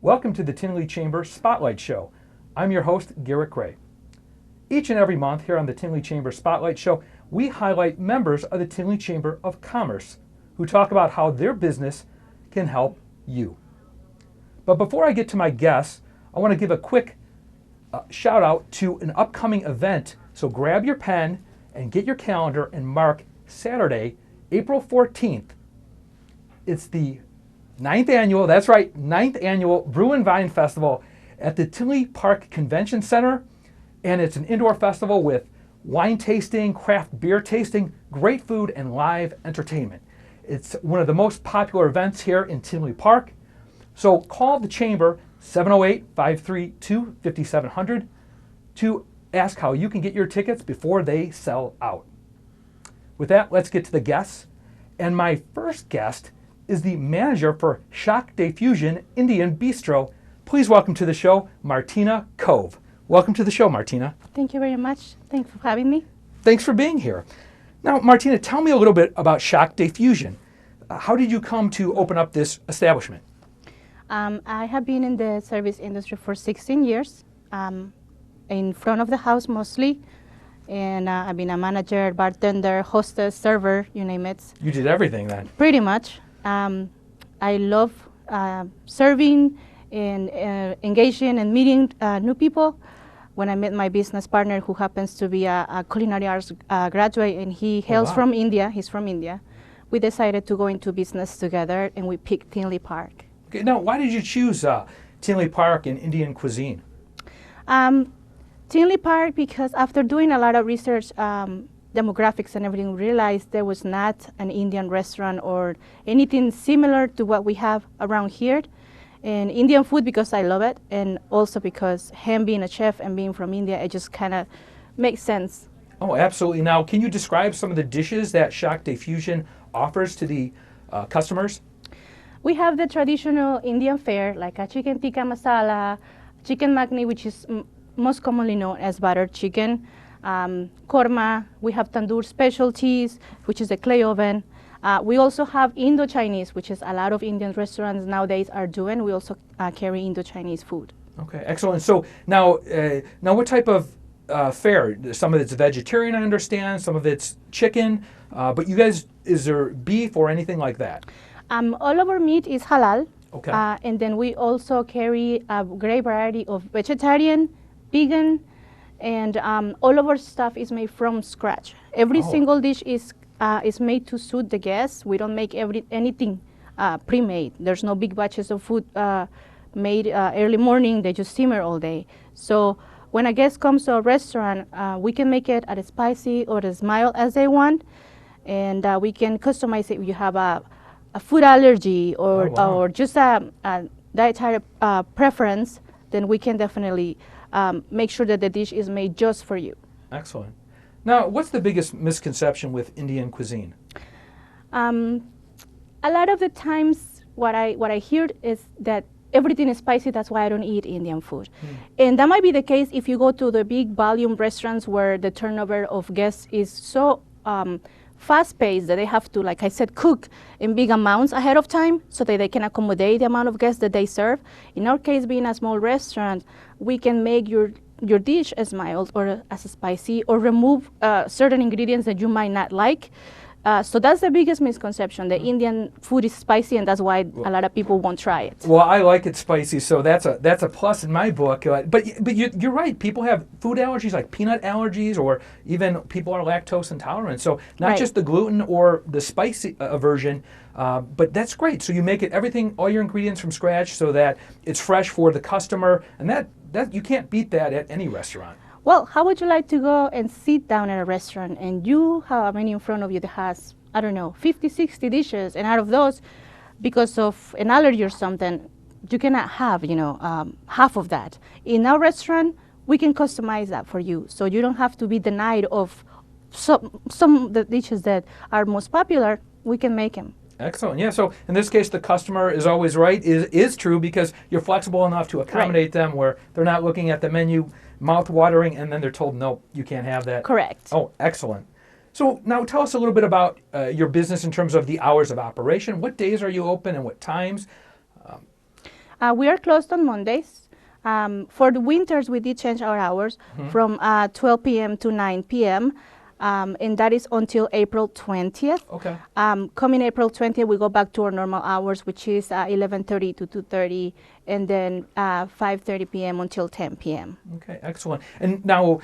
Welcome to the Tinley Chamber Spotlight Show. I'm your host, Garrett Gray. Each and every month here on the Tinley Chamber Spotlight Show, we highlight members of the Tinley Chamber of Commerce who talk about how their business can help you. But before I get to my guests, I want to give a quick shout out to an upcoming event. So grab your pen and get your calendar and mark Saturday, April 14th. It's the ninth annual Brew and Vine Festival at the Tinley Park Convention Center. And it's an indoor festival with wine tasting, craft beer tasting, great food, and live entertainment. It's one of the most popular events here in Tinley Park. So call the Chamber 708-532-5700 to ask how you can get your tickets before they sell out. With that, let's get to the guests. And my first guest is the manager for Chak Diffusion Indian Bistro. Please welcome to the show, Martina Cova. Welcome to the show, Martina. Thank you very much. Thanks for having me. Thanks for being here. Now, Martina, tell me a little bit about Chak Diffusion. How did you come to open up this establishment? I have been in the service industry for 16 years, in front of the house mostly, and I've been a manager, bartender, hostess, server, you name it. You did everything then. Pretty much. I love serving and engaging and meeting new people. When I met my business partner, who happens to be a culinary arts graduate, and he hails from India, he's from India, we decided to go into business together, and we picked Tinley Park. Okay, now, why did you choose Tinley Park and Indian cuisine? Tinley Park, because after doing a lot of research, demographics and everything, we realized there was not an Indian restaurant or anything similar to what we have around here. And Indian food, because I love it, and also because him being a chef and being from India, it just kind of makes sense. Oh, absolutely. Now, can you describe some of the dishes that Chak Diffusion offers to the customers? We have the traditional Indian fare, like a chicken tikka masala, chicken makhni, which is most commonly known as buttered chicken, korma. We have tandoor specialties, which is a clay oven. We also have Indo-Chinese, which is a lot of Indian restaurants nowadays are doing. We also carry Indo-Chinese food. Okay, excellent. So now what type of fare? Some of it's vegetarian, I understand. Some of it's chicken. But you guys, is there beef or anything like that? All of our meat is halal. Okay. And then we also carry a great variety of vegetarian, vegan, and all of our stuff is made from scratch. Every single dish is made to suit the guests. We don't make anything pre-made. There's no big batches of food made early morning. They just simmer all day. So when a guest comes to a restaurant, we can make it as spicy or as mild as they want, and we can customize it if you have a food allergy or just a dietary preference. Then we can definitely make sure that the dish is made just for you. Excellent. Now, what's the biggest misconception with Indian cuisine? A lot of the times, what I hear is that everything is spicy. That's why I don't eat Indian food, and that might be the case if you go to the big volume restaurants where the turnover of guests is so fast-paced that they have to, like I said, cook in big amounts ahead of time so that they can accommodate the amount of guests that they serve. In our case, being a small restaurant, we can make your dish as mild or as spicy or remove certain ingredients that you might not like. So that's the biggest misconception. The Indian food is spicy, and that's why a lot of people won't try it. Well, I like it spicy, so that's a plus in my book. But you're right. People have food allergies, like peanut allergies, or even people are lactose intolerant. So not just the gluten or the spicy aversion, but that's great. So you make it all your ingredients from scratch, so that it's fresh for the customer, and that you can't beat that at any restaurant. Well, how would you like to go and sit down at a restaurant and you have a menu in front of you that has, I don't know, 50, 60 dishes, and out of those, because of an allergy or something, you cannot have, half of that. In our restaurant, we can customize that for you, so you don't have to be denied of some of the dishes that are most popular. We can make them. Excellent. Yeah, so in this case, the customer is always right, is true, because you're flexible enough to accommodate them where they're not looking at the menu, mouth-watering, and then they're told, no, you can't have that. Correct. Oh, excellent. So now tell us a little bit about your business in terms of the hours of operation. What days are you open and what times? We are closed on Mondays. For the winters, we did change our hours from 12 p.m. to 9 p.m. And that is until April 20th. Okay. Coming April 20th, we go back to our normal hours, which is 11:30 to 2:30, and then 5:30 p.m. until 10 p.m. Okay, excellent. And now,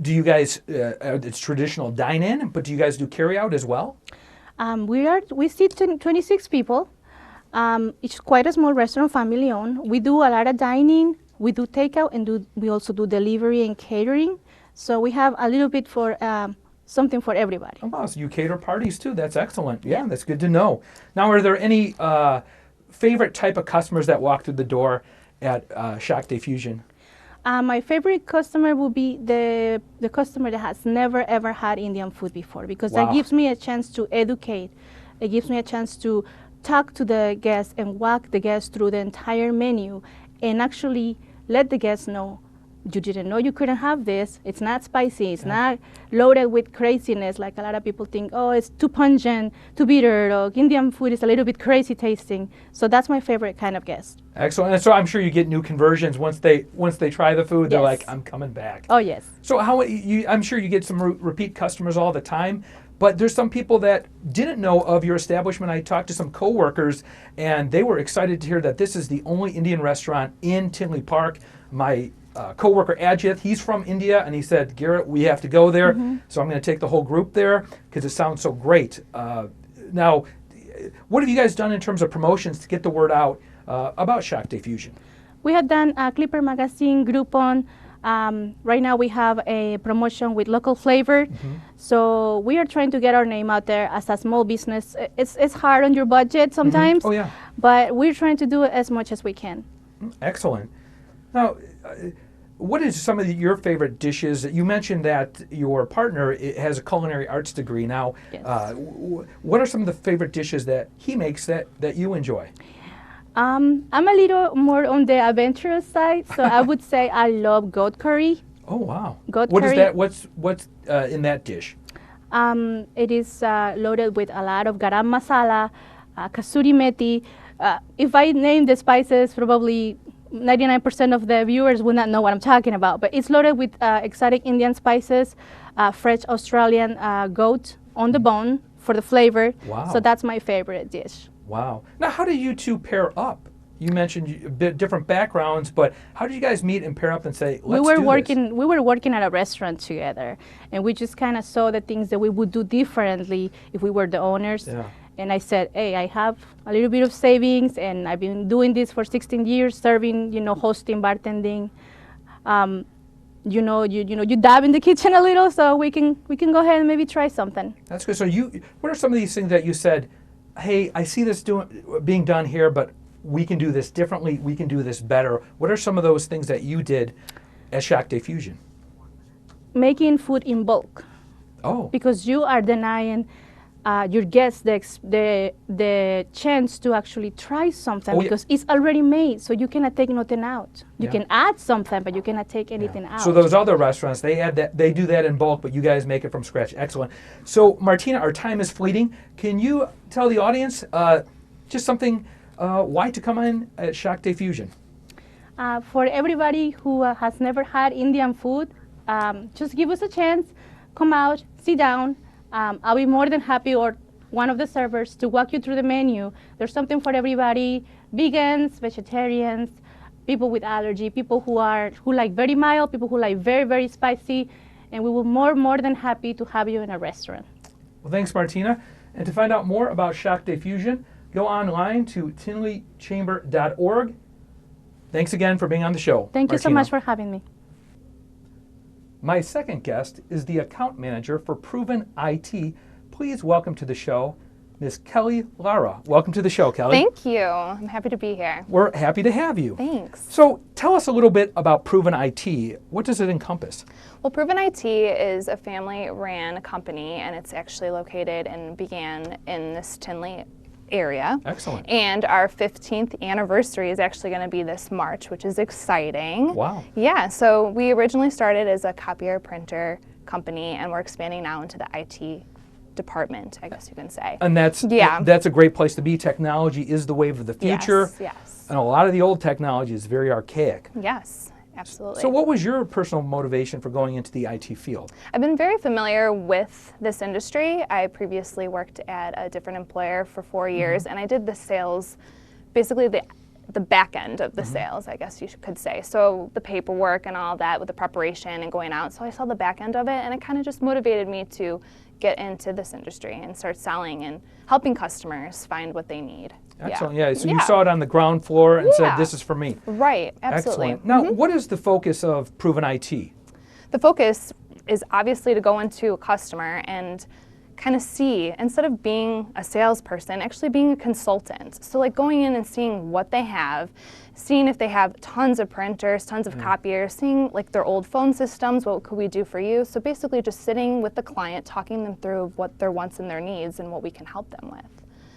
do you guys, it's traditional dine-in, but do you guys do carry-out as well? We sit 26 people. It's quite a small restaurant, family owned. We do a lot of dining, we do takeout, and we also do delivery and catering. So we have a little bit for something for everybody. Oh, wow, so you cater parties too. That's excellent. Yeah, that's good to know. Now, are there any favorite type of customers that walk through the door at Chak Diffusion? My favorite customer will be the customer that has never ever had Indian food before, because that gives me a chance to educate. It gives me a chance to talk to the guests and walk the guests through the entire menu and actually let the guests know, you didn't know you couldn't have this. It's not spicy. It's not loaded with craziness like a lot of people think, oh, it's too pungent, too bitter, or Indian food is a little bit crazy tasting. So that's my favorite kind of guest. Excellent. And so I'm sure you get new conversions once they try the food. They're like, I'm coming back. Oh, yes. So I'm sure you get some repeat customers all the time. But there's some people that didn't know of your establishment. I talked to some coworkers, and they were excited to hear that this is the only Indian restaurant in Tinley Park. My coworker Ajit, he's from India, and he said, Garrett, we have to go there. So I'm going to take the whole group there because it sounds so great. Now, what have you guys done in terms of promotions to get the word out about Chak Diffusion? We have done a Clipper Magazine, Groupon. Right now we have a promotion with local flavor. So we are trying to get our name out there as a small business. It's hard on your budget sometimes, Oh, yeah. but we're trying to do it as much as we can. Excellent. Now, what is some of your favorite dishes? You mentioned that your partner has a culinary arts degree. Now, what are some of the favorite dishes that he makes that you enjoy? I'm a little more on the adventurous side, so I would say I love goat curry. Oh, wow. Goat What curry. is that? What's in that dish? It is loaded with a lot of garam masala, kasuri methi. If I name the spices, probably 99% of the viewers will not know what I'm talking about, but it's loaded with exotic Indian spices, fresh Australian goat on the bone for the flavor. Wow. So that's my favorite dish. Wow. Now, how do you two pair up? You mentioned a bit different backgrounds, but how did you guys meet and pair up and say, let's do this? We were working at a restaurant together, and we just kind of saw the things that we would do differently if we were the owners. Yeah. And I said, hey, I have a little bit of savings, and I've been doing this for 16 years, serving, hosting, bartending. You dab in the kitchen a little, so we can go ahead and maybe try something. That's good. So what are some of these things that you said, hey, I see this being done here, but we can do this differently, we can do this better. What are some of those things that you did at Chak Diffusion? Making food in bulk. Oh. Because you are denying your guests the chance to actually try something, because it's already made, so you cannot take nothing out. You can add something, but you cannot take anything out. So those other restaurants, they do that in bulk, but you guys make it from scratch. Excellent. So Martina, our time is fleeting. Can you tell the audience just something, why to come in at Chak Diffusion? For everybody who has never had Indian food, just give us a chance. Come out, sit down. I'll be more than happy, or one of the servers, to walk you through the menu. There's something for everybody: vegans, vegetarians, people with allergy, people who like very mild, people who like very, very spicy, and we will more than happy to have you in a restaurant. Well, thanks, Martina. And to find out more about Chak Diffusion, go online to tinleychamber.org. Thanks again for being on the show, Thank you so Martina. much for having me. My second guest is the account manager for Proven IT. Please welcome to the show, Ms. Kelly Lara. Welcome to the show, Kelly. Thank you. I'm happy to be here. We're happy to have you. Thanks. So tell us a little bit about Proven IT. What does it encompass? Well, Proven IT is a family-ran company, and it's actually located and began in this Tinley area. Excellent. And our 15th anniversary is actually going to be this March, which is exciting. Wow. Yeah, so we originally started as a copier printer company, and we're expanding now into the IT department, I guess you can say. And that's a great place to be. Technology is the wave of the future. Yes. And a lot of the old technology is very archaic. Yes, absolutely. So what was your personal motivation for going into the IT field? I've been very familiar with this industry. I previously worked at a different employer for 4 years, and I did the sales, basically the back end of the sales, I guess you could say. So the paperwork and all that with the preparation and going out. So I saw the back end of it, and it kind of just motivated me to get into this industry and start selling and helping customers find what they need. Excellent. Yeah. So you saw it on the ground floor and said, "This is for me." Right. Absolutely. Excellent. Now, what is the focus of Proven IT? The focus is obviously to go into a customer and kind of see, instead of being a salesperson, actually being a consultant. So like going in and seeing what they have, seeing if they have tons of printers, tons of copiers, seeing like their old phone systems, what could we do for you? So basically just sitting with the client, talking them through what their wants and their needs and what we can help them with.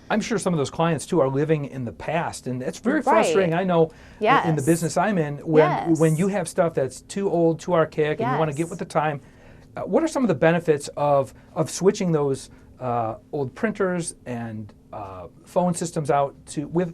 I'm sure some of those clients too are living in the past, and it's very frustrating. I know in the business I'm in, when you have stuff that's too old, too archaic, and you want to get with the time. What are some of the benefits of switching those old printers and phone systems out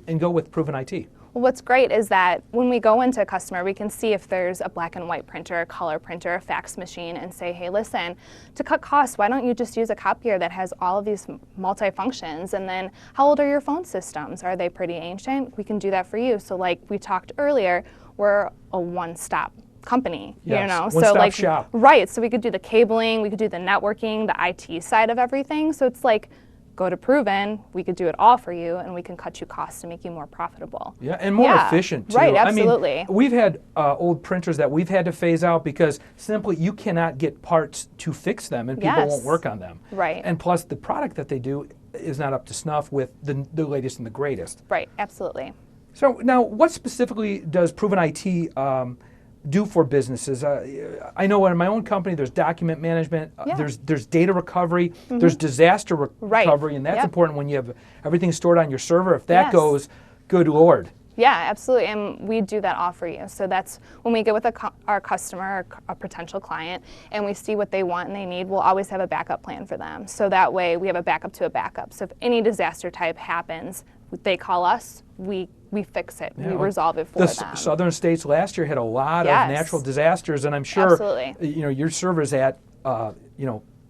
and go with Proven IT? Well, what's great is that when we go into a customer, we can see if there's a black and white printer, a color printer, a fax machine, and say, hey, listen, to cut costs, why don't you just use a copier that has all of these multi-functions? And then how old are your phone systems? Are they pretty ancient? We can do that for you. So like we talked earlier, we're a one-stop company, you know, so like shop. Right, so we could do the cabling, we could do the networking, the IT side of everything. So it's like, go to Proven, we could do it all for you, and we can cut you costs to make you more profitable. Yeah, and more efficient too. Right, absolutely. I mean, we've had old printers that we've had to phase out because simply you cannot get parts to fix them, and people won't work on them. Right. And plus, the product that they do is not up to snuff with the latest and the greatest. Right, absolutely. So now, what specifically does Proven IT do for businesses? I know in my own company there's document management, there's data recovery, there's disaster recovery, and that's important when you have everything stored on your server. If that goes, good Lord. Yeah, absolutely, and we do that all for you. So that's when we get with our customer, or a potential client, and we see what they want and they need, we'll always have a backup plan for them. So that way we have a backup to a backup. So if any disaster type happens, they call us, we fix it, we resolve it for them. The southern states last year had a lot of natural disasters, and I'm sure your server's at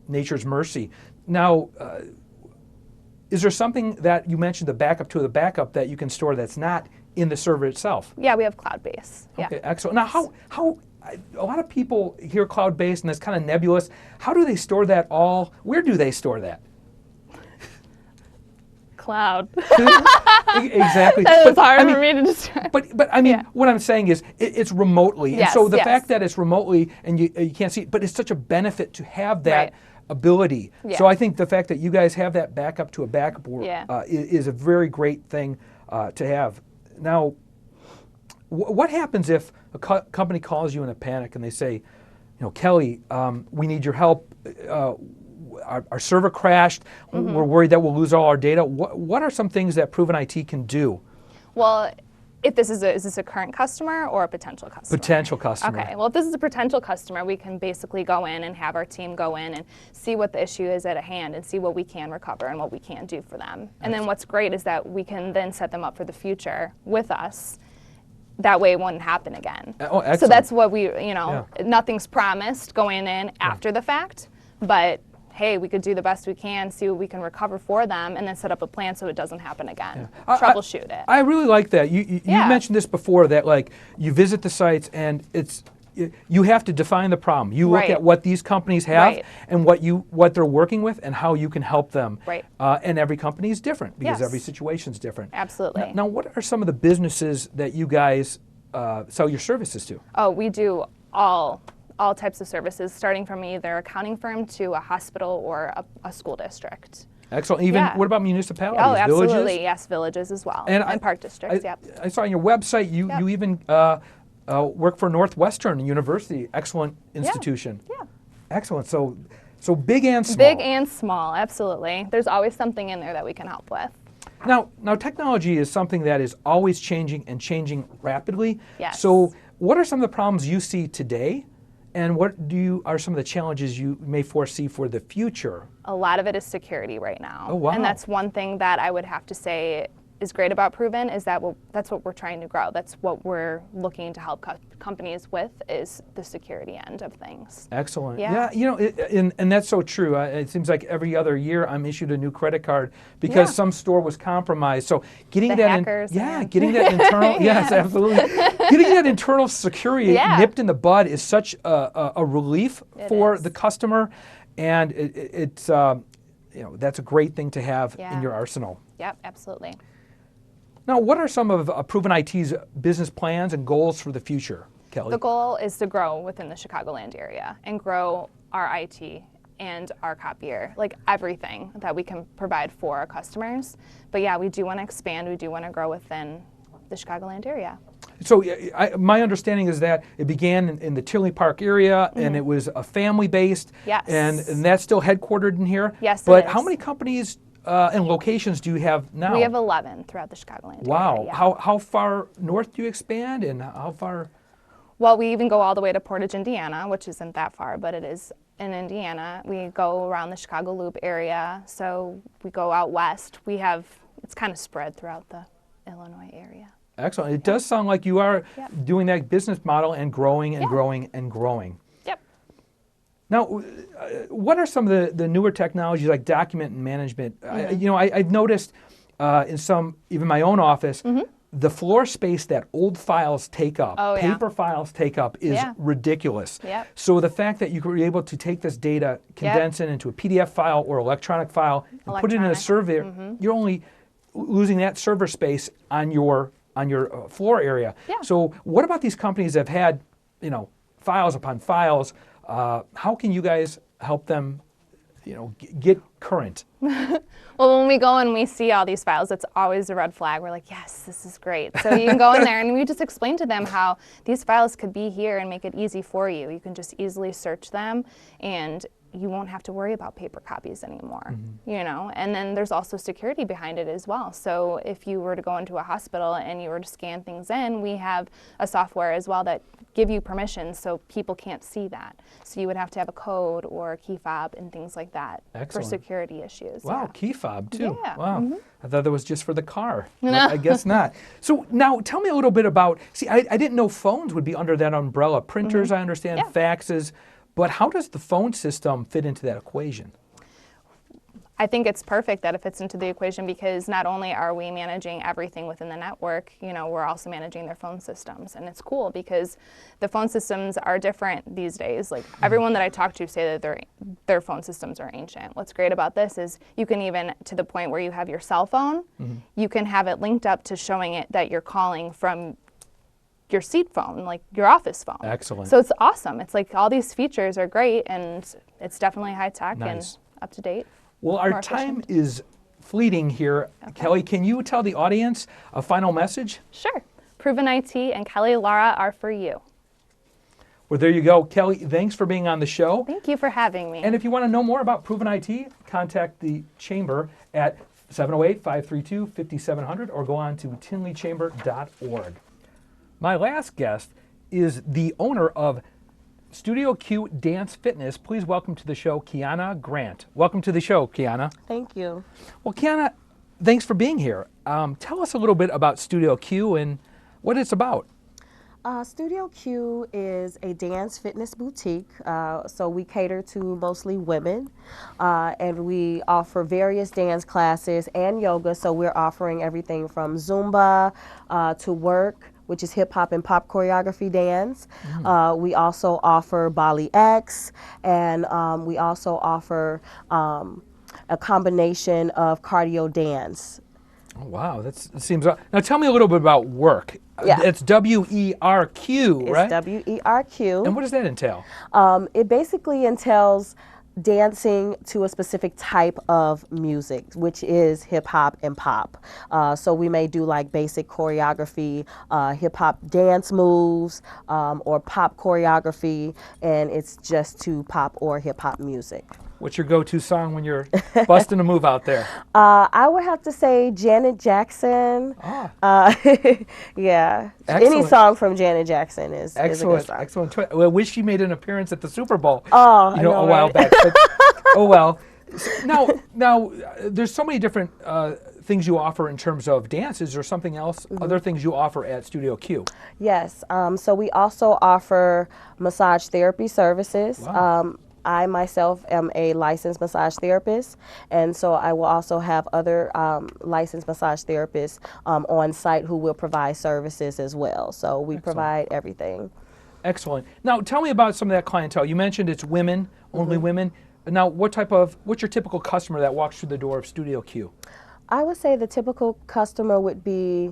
nature's mercy. Now, is there something that you mentioned, the backup to the backup, that you can store that's not in the server itself? Yeah, we have cloud-based. Okay, excellent. Now, how a lot of people hear cloud-based and that's kind of nebulous. How do they store that all? Where do they store that? Cloud. Exactly. That was hard for me to describe. But I mean, what I'm saying is it's remotely. And so the fact that it's remotely and you can't see it, but it's such a benefit to have that ability. Yeah. So I think the fact that you guys have that backup to a backup is a very great thing to have. Now, what happens if a company calls you in a panic and they say, Kelly, we need your help. Our server crashed. We're worried that we'll lose all our data. What are some things that Proven IT can do? Well, if this is this a current customer or a potential customer? Potential customer. Okay. Well, if this is a potential customer, we can basically go in and have our team go in and see what the issue is at hand and see what we can recover and what we can do for them. And then what's great is that we can then set them up for the future with us. That way it won't happen again. Oh, excellent. So that's what we, nothing's promised going in after the fact, but hey, we could do the best we can, see what we can recover for them, and then set up a plan so it doesn't happen again. Troubleshoot it. I really like that. You mentioned this before, that like you visit the sites and you have to define the problem. You look at what these companies have and what they're working with and how you can help them. Right. And every company is different because every situation is different. Absolutely. Now, what are some of the businesses that you guys sell your services to? Oh, we do all types of services, starting from either accounting firm to a hospital or a school district. Excellent. Even what about municipalities? Oh, absolutely. Villages? Yes, villages as well, and park districts. I saw on your website you even work for Northwestern University. Excellent institution. Yeah. Excellent. So big and small. Big and small, absolutely. There's always something in there that we can help with. Now technology is something that is always changing and changing rapidly. Yes. So what are some of the problems you see today, And what are some of the challenges you may foresee for the future? A lot of it is security right now. Oh, wow. And that's one thing that I would have to say is great about Proven, is that that's what we're trying to grow. That's what we're looking to help companies with, is the security end of things. Excellent. Yeah. You know, and that's so true. It seems like every other year I'm issued a new credit card because some store was compromised. So getting The that, hackers, getting that internal, yes, absolutely, getting that internal security nipped in the bud is such a relief for the customer, and it's you know, that's a great thing to have in your arsenal. Yep, absolutely. Now, what are some of Proven IT's business plans and goals for the future, Kelly? The goal is to grow within the Chicagoland area and grow our IT and our copier, like everything that we can provide for our customers. But yeah, we do want to expand. We do want to grow within the Chicagoland area. So my understanding is that it began in the Tinley Park area, and it was a family-based, and that's still headquartered in here? Yes, But how many companies and locations do you have now? We have 11 throughout the Chicagoland area. Wow. How far north do you expand, and how far? Well, we even go all the way to Portage, Indiana, which isn't that far, but it is in Indiana. We go around the Chicago Loop area, so we go out west. It's kind of spread throughout the Illinois area. Excellent. It does sound like you are doing that business model and growing and growing and growing. Yep. Now, what are some of the newer technologies like document management? I've noticed in even my own office, the floor space that old files take up, paper files take up, is ridiculous. Yep. So the fact that you were able to take this data, condense it into a PDF file or electronic file, and put it in a server, you're only losing that server space on your floor area. Yeah. So what about these companies that have had, files upon files? How can you guys help them, get current? Well, when we go and we see all these files, it's always a red flag. We're like, yes, this is great. So you can go in there and we just explain to them how these files could be here and make it easy for you. You can just easily search them, and you won't have to worry about paper copies anymore, and then there's also security behind it as well. So if you were to go into a hospital and you were to scan things in, we have a software as well that give you permission so people can't see that. So you would have to have a code or a key fob and things like that for security issues. Wow, key fob too. Yeah. Wow. I thought that was just for the car. No. I guess not. So now tell me a little bit about, I didn't know phones would be under that umbrella. Printers, I understand, faxes. But how does the phone system fit into that equation? I think it's perfect that it fits into the equation, because not only are we managing everything within the network, we're also managing their phone systems. And it's cool because the phone systems are different these days. Like everyone that I talk to say that their phone systems are ancient. What's great about this is you can even, to the point where you have your cell phone, you can have it linked up to showing it that you're calling from your seat phone, like your office phone. Excellent. So it's awesome. It's like all these features are great, and it's definitely high tech and up to date. Well, our time is fleeting here. Kelly, can you tell the audience a final message? Sure. Proven IT and Kelly Lara are for you. Well, there you go. Kelly, thanks for being on the show. Thank you for having me. And if you want to know more about Proven IT, contact the Chamber at 708-532-5700 or go on to tinleychamber.org. My last guest is the owner of StudiQ Dance Fitness. Please welcome to the show, Qiana Grant. Welcome to the show, Qiana. Thank you. Well, Qiana, thanks for being here. Tell us a little bit about StudiQ and what it's about. StudiQ is a dance fitness boutique, so we cater to mostly women, and we offer various dance classes and yoga, so we're offering everything from Zumba to work, which is hip hop and pop choreography dance. We also offer Bali X, and we also offer a combination of cardio dance. Oh, wow, that seems... Now tell me a little bit about work. Yeah. It's WERQ, right? It's WERQ. And what does that entail? It basically entails dancing to a specific type of music, which is hip hop and pop. So we may do like basic choreography, hip hop dance moves, or pop choreography, and it's just to pop or hip hop music. What's your go-to song when you're busting a move out there? I would have to say Janet Jackson. Ah, Yeah, any excellent. song from Janet Jackson is a good Excellent, song. excellent. Well, I wish she made an appearance at the Super Bowl. Oh, I you know, know, a while right? back. But, oh well. Now, there's so many different things you offer in terms of dances, or something else, other things you offer at StudiQ. Yes. So we also offer massage therapy services. Wow. I myself am a licensed massage therapist, and so I will also have other licensed massage therapists on site who will provide services as well. So we provide everything. Excellent. Now, tell me about some of that clientele. You mentioned it's women, only women. Now, what's your typical customer that walks through the door of StudiQ? I would say the typical customer would be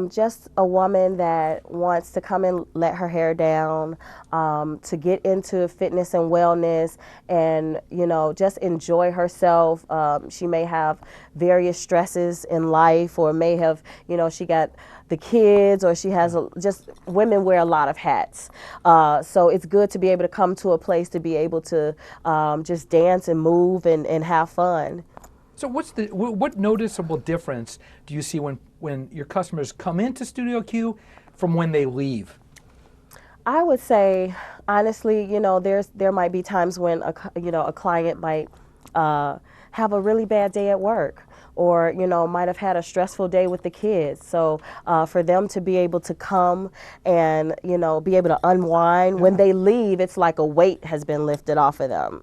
just a woman that wants to come and let her hair down, to get into fitness and wellness, and just enjoy herself. She may have various stresses in life, or may have she got the kids, or she has just women wear a lot of hats. So it's good to be able to come to a place to be able to just dance and move and have fun. So what noticeable difference do you see when your customers come into StudiQ from when they leave? I would say, honestly, there might be times when a client might have a really bad day at work, or might have had a stressful day with the kids. So for them to be able to come and be able to unwind, when they leave, it's like a weight has been lifted off of them,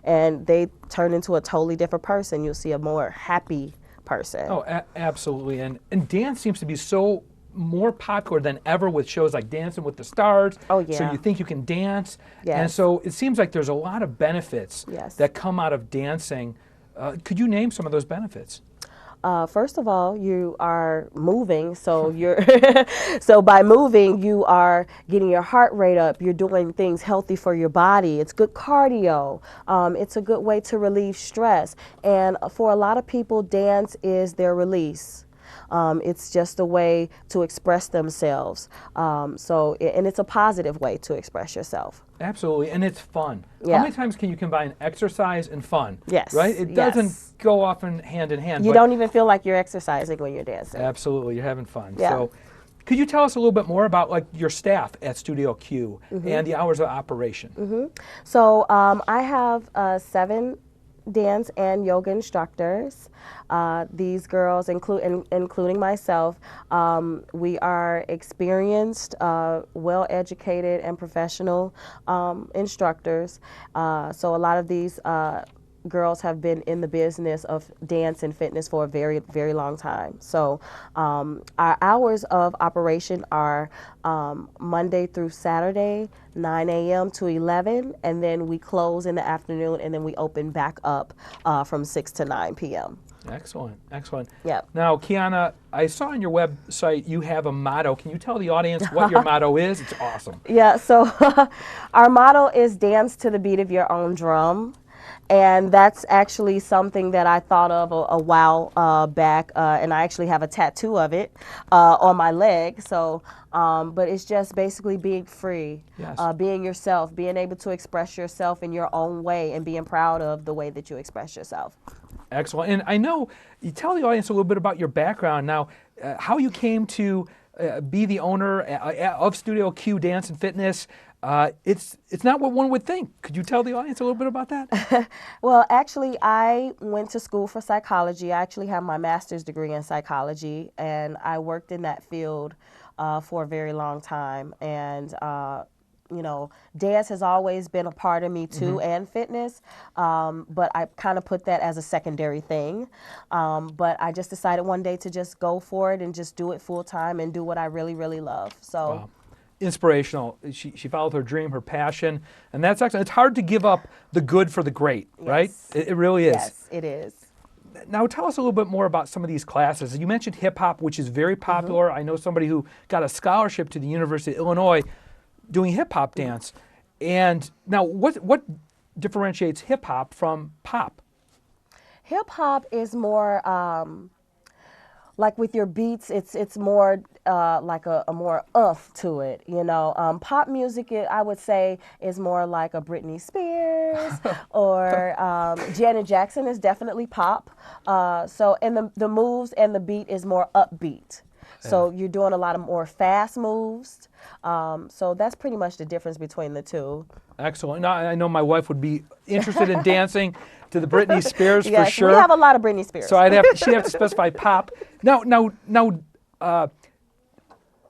and they turn into a totally different person. You'll see a more happy person. Oh, absolutely. And dance seems to be so more popular than ever with shows like Dancing with the Stars. Oh, yeah. So you think you can dance. Yes. And so it seems like there's a lot of benefits Yes. that come out of dancing. Could you name some of those benefits? First of all, you are moving, so so by moving, you are getting your heart rate up. You're doing things healthy for your body. It's good cardio. It's a good way to relieve stress, and for a lot of people, dance is their release. It's just a way to express themselves. And it's a positive way to express yourself. Absolutely, and it's fun. Yeah. How many times can you combine exercise and fun? Yes. Right? It doesn't go often hand in hand. You but don't even feel like you're exercising when you're dancing. Absolutely, you're having fun. Yeah. So, could you tell us a little bit more about your staff at StudiQ and the hours of operation? So I have 7 dance and yoga instructors. These girls, including myself, we are experienced, well-educated, and professional instructors. So a lot of these girls have been in the business of dance and fitness for a very, very long time. So our hours of operation are Monday through Saturday, 9 a.m. to 11, and then we close in the afternoon, and then we open back up from 6 to 9 p.m. Excellent, excellent. Yep. Now, Qiana, I saw on your website you have a motto. Can you tell the audience what your motto is? It's awesome. Yeah, so our motto is dance to the beat of your own drum. And that's actually something that I thought of a while back, and I actually have a tattoo of it on my leg. So, but it's just basically being free, Yes. being yourself, being able to express yourself in your own way, and being proud of the way that you express yourself. Excellent. And I know you tell the audience a little bit about your background now, how you came to be the owner of StudiQ Dance and Fitness. It's not what one would think. Could you tell the audience a little bit about that? Well, actually, I went to school for psychology. I actually have my master's degree in psychology, and I worked in that field for a very long time. And dance has always been a part of me too, and fitness, but I kind of put that as a secondary thing. But I just decided one day to just go for it and just do it full time and do what I really, really love. So. Wow. Inspirational. She followed her dream, her passion, and that's excellent. It's hard to give up the good for the great, right? It really is. Yes, it is. Now tell us a little bit more about some of these classes. You mentioned hip hop, which is very popular. I know somebody who got a scholarship to the University of Illinois doing hip hop dance. And now what differentiates hip hop from pop? Hip hop is more like with your beats, it's more like a more to it, you know. Pop music, I would say, is more like a Britney Spears or Janet Jackson is definitely pop. So and the moves and the beat is more upbeat. So you're doing a lot of more fast moves. So that's pretty much the difference between the two. Excellent. Now, I know my wife would be interested in dancing to the Britney Spears for Yes, sure. we have a lot of Britney Spears. So she'd have to specify pop. Now,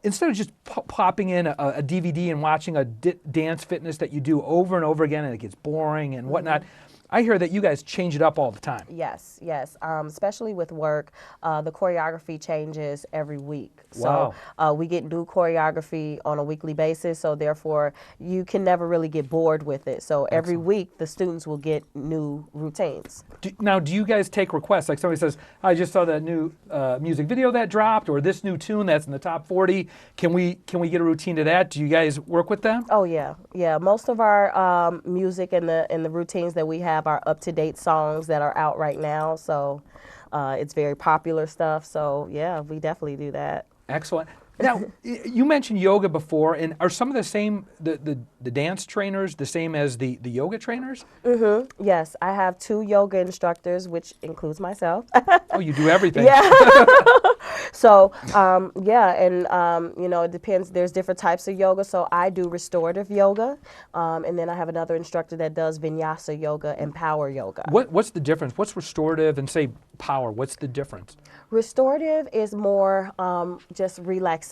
instead of just popping in a DVD and watching a dance fitness that you do over and over again and it gets boring and whatnot, I hear that you guys change it up all the time. Yes, yes. Especially with work, the choreography changes every week. So we get new choreography on a weekly basis. So therefore, you can never really get bored with it. So every week, the students will get new routines. Now, do you guys take requests? Like somebody says, I just saw that new music video that dropped, or this new tune that's in the top 40. Can we get a routine to that? Do you guys work with them? Oh yeah, yeah. Most of our music and the routines that we have are up-to-date songs that are out right now. So it's very popular stuff. So yeah, we definitely do that. Excellent. Now, you mentioned yoga before, and are some of the same, the dance trainers the same as the yoga trainers? Mm-hmm. Yes, I have 2 yoga instructors, which includes myself. Oh, you do everything. Yeah. So, yeah, and, you know, it depends. There's different types of yoga. So I do restorative yoga, and then I have another instructor that does vinyasa yoga and power yoga. What's the difference? What's restorative and, say, power? What's the difference? Restorative is more just relaxation.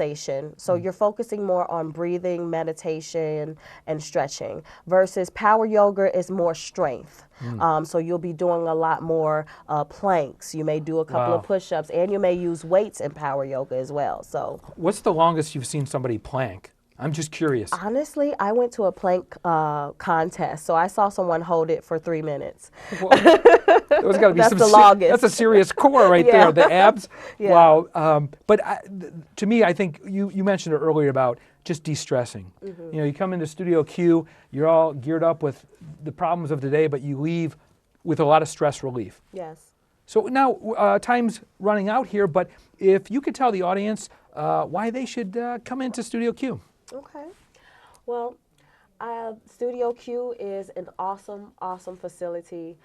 So you're focusing more on breathing, meditation, and stretching, versus power yoga is more strength. So you'll be doing a lot more planks. You may do a couple of push-ups, and you may use weights in power yoga as well. So, what's the longest you've seen somebody plank? I'm just curious. Honestly, I went to a plank contest, so I saw someone hold it for 3 minutes. Well, there's got to be That's the longest. That's a serious core right there, the abs. Yeah. Wow. But to me, I think you mentioned it earlier about just de-stressing. You know, you come into StudiQ, you're all geared up with the problems of today, but you leave with a lot of stress relief. Yes. So now time's running out here, but if you could tell the audience why they should come into StudiQ. Okay. Well, StudiQ is an awesome facility.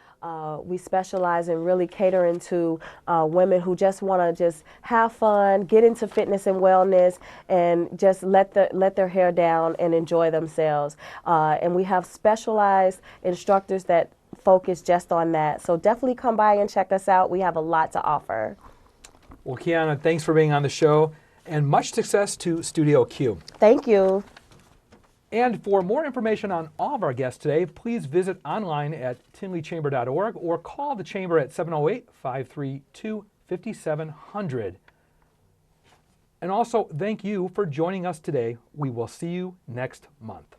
We specialize in really catering to women who just want to just have fun, get into fitness and wellness, and just let their hair down and enjoy themselves. And we have specialized instructors that focus just on that. So definitely come by and check us out. We have a lot to offer. Well, Qiana, thanks for being on the show, and much success to StudiQ. Thank you. And for more information on all of our guests today, please visit online at tinleychamber.org or call the chamber at 708-532-5700. And also, thank you for joining us today. We will see you next month.